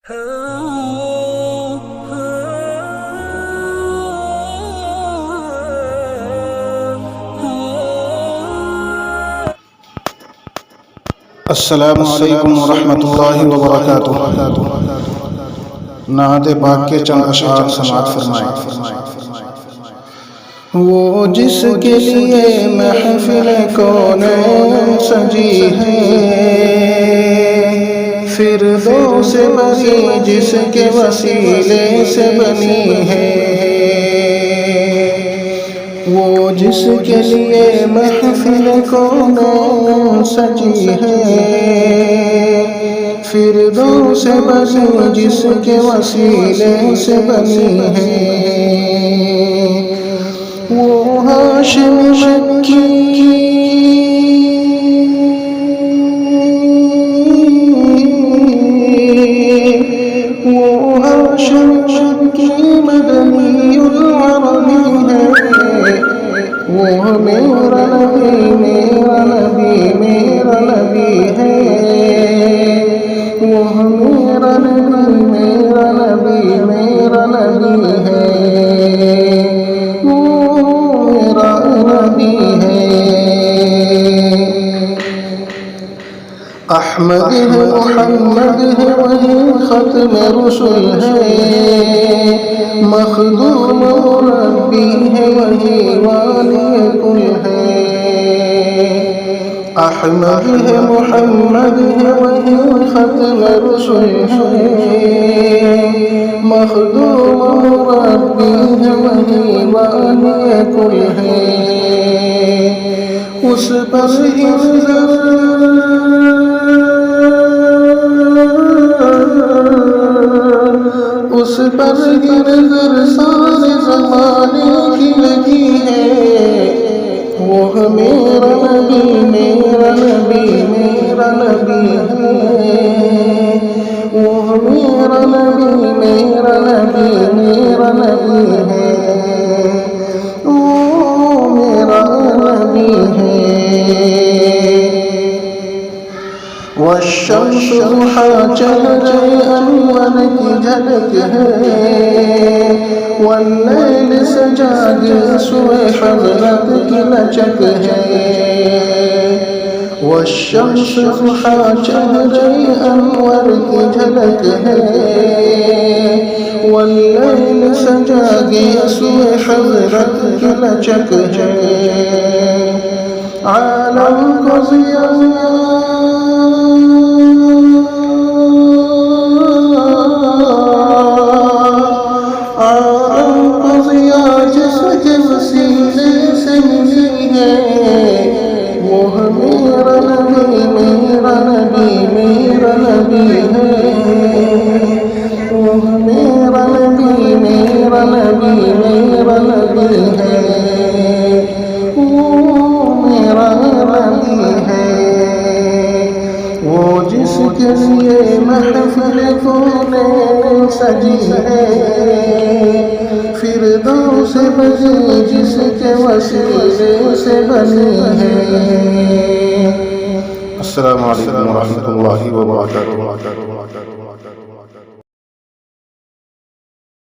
السلام علیکم ورحمۃ اللہ وبرکاتہ۔ نعت پاک کے چند اشعار سماعت فرمائیں۔ وہ جس کے لیے محفل کونین سجی ہے، فردوس بری جس کے وسیلے سے بنی ہے۔ وہ جس کے لیے محفل کونین سجی ہے، فردوس بری جس کے وسیلے سے بنی ہے۔ وہ ہاشم مکی مدنی العربی ہے۔ وہ میرا نبی میرا نبی میرا نبی ہے۔ وہ میرا نبی میرا نبی میرا نبی ہے۔ احمد ہے محمد ہے وہی ختم رسل ہے، مخدوم ربی ہے وہی والی کل ہے۔ احمد ہے محمد ہے وہی ختم رسل ہے، مخدوم ربی ہے وہی والی کل ہے۔ اس پر ہی اس پر ہی نظر سارے زمانے کی لگی ہے۔ وہ میرا نبی میرا نبی میرا نبی ہے۔ وہ میرا نبی میرا نبی میرا نبی ہے۔ وہ میرا نبی ہے۔ والشمس ضحا چہرے انور کی جھلک ہے، واللیل سجا گیسوئے حضرت کی لچک ہے۔ والشمس ضحا چہرے انور کی جھلک ہے، واللیل سجا گیسوئے حضرت کی لچک ہے۔ عالم کو ضیاء جس کے وسیلے سے ملی ہے، وہ میرا نبی میرا نبی میرا نبی ہے۔ وہ میرا نبی میرا نبی میرا نبی ہے۔ وہ میرا نبی ہے۔ وہ جس کے لیے محفل کونین سجی ہے، فردوس بری جس کے وسیلے سے بنی ہے۔ السلام علیکم ورحمۃ اللہ وبرکاتہ۔